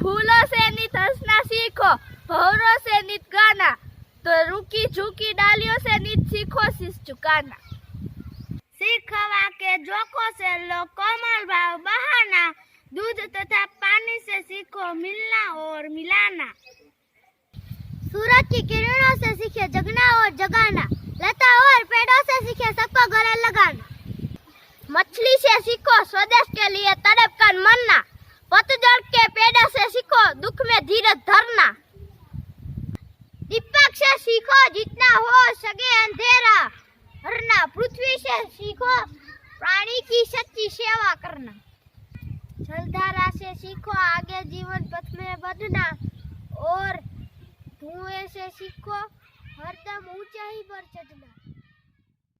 फूलों से नित हंसना सीखो, भंवरों से नित गाना, तो रुकी झुकी डालियों से नित सीखो शीश झुकाना। सीख हवा के झोंकों से लो कोमल भाव बहाना, दूध तथा पानी से सीखो मिलना और मिलाना। सूरज की किरणों से सीखे जगना और जगाना, लता और पेड़ों से सीखे सबको गले लगाना। मछली से सीखो स्वदेश के लिए तड़प कर मरना, पतझड़ के पेड़ों से सीखो दुख में धीरज धरना। दीपक से सीखो जितना हो सके अंधेरा हरना, पृथ्वी से सीखो प्राणी की सच्ची सेवा करना। जलधारा से सीखो आगे जीवन पथ में बढ़ना, और धुएं से सीखो हरदम ऊंचाई पर चढ़ना।